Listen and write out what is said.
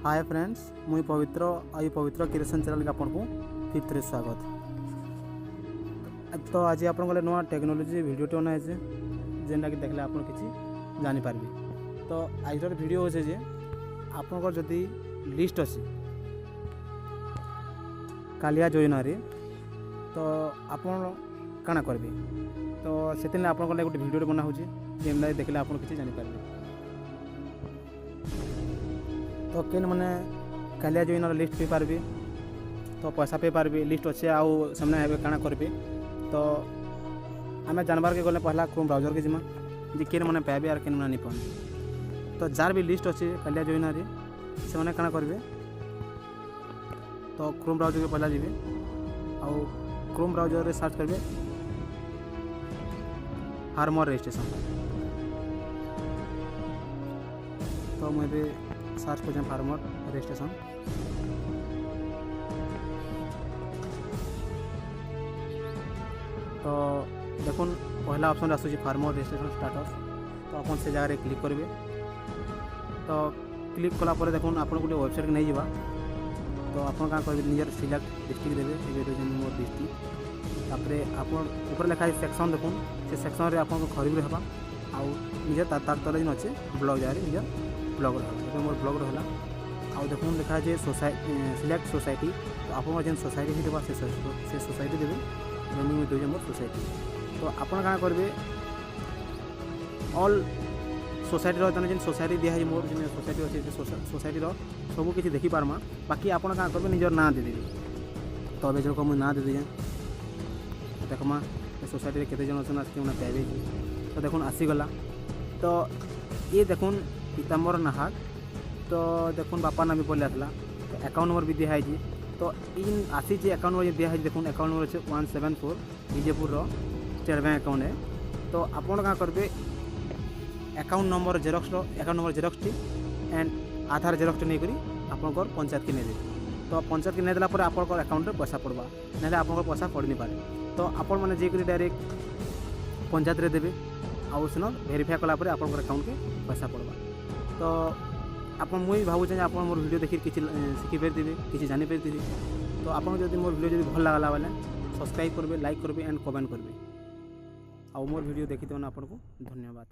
Hi friends, मुई पवित्र आई पवित्र क्रिएशन चैनल के आपको फिर थे स्वागत। तो आज आप नुआ टेक्नोलोजी भिडियो ना जेनटा कि देखले आप किसी जानीपारे। तो आज भिडियो हो आपंकर जदि लिस्ट अच्छी कालिया योजना तो आप काना करेंगे। तो से आप गोटे भिडियो बना हो जेनटा देखले आप किसी जानीपारे। तो केन मैंने कालिया योजनार लिस्ट पे पार्बी तो पैसा पे पार्बी लिस्ट अच्छे आउ सामने काଣା करबे। तो आम जानबार के गले पहला क्रोम ब्राउजर के जिमा जे केन मैंने पाबे और केन मैंने नहीं पाए। तो जार भी लिस्ट अच्छे कालिया योजना से मैंने काଣା करबे। तो क्रोम ब्राउजर के पहला जीवे आउ क्रोम ब्राउजर रे सर्च करबे फार्मर रजिस्ट्रेशन। तो मुझे सर्च कर फार्मर रजिस्ट्रेशन। तो देखो पहला ऑप्शन आसूँ फार्मर रजिस्ट्रेशन स्टाटस। तो आप से जगह क्लिक करेंगे। तो क्लिक कलापर देखो आप गोटे वेबसाइट नहीं जावा। तो आप करेंगे निजर सिलेक्ट डिस्ट्रिक्ट देवे मोर डिस्ट्रिक्ट। तापर आप ऊपर लिखा है सेक्शन देखो से सेक्शन रे आप खरीद रहा आउ निजर तार तले जेन अच्छे ब्लॉग जगह निजर ब्लॉग रहा मोर ब्लॉग रहा। आउ देखो लिखा है सिलेक्ट सोसाइटी। तो आप जेन सोसाइटी ही देवा से सोसाइटी देवे रनिंग देवे मोर सोसाइटी। तो आप करेंगे ऑल सोसाइटी जेन सोसाइटी दिया है मोर जेन सोसाइटी अच्छे सोसाइटी सब किसी देखी पार्मा। बाकी आप करेंगे निजर ना देदेवी। तो अभी जो मुझे ना दे देखमा सोसाइटी केते जन अच्छे आसिक पाइबे। तो देखो आसीगला। तो ये देखो पीताम्बर नाहक। तो देखो बापा नाम भी पड़े आसला। तो अकाउंट नंबर भी दिखाई। तो इन आसी अकाउंट नंबर दिखाई देखो अकाउंट नंबर अच्छे 174 विजयपुर स्टेट बैंक अकाउंट है। तो आप करेंगे account number Xerox T and Aadhaar Xerox नहीं करी आपंकर पंचायत की नहीं दे। तो पंचायत की नहीं देला आप अकाउंट में पैसा पड़वा ना आप पैसा पड़ नहीं पारे। तो आपण मैंने जेकरी डायरेक्ट पंचायत रे देवे आउ सेन भेरीफाए कलापर आप अकाउंट के पैसा पड़वा। तो आप मुझे भावुँ आप मोर वीडियो देखिए किसी शिखिपारे किसी जानीपारे। तो आपको जब मोर वीडियो जब भल लगला बेले सब्सक्राइब करेंगे, लाइक करेंगे एंड कमेंट करेंगे। आउ मोर वीडियो देखी आपको धन्यवाद।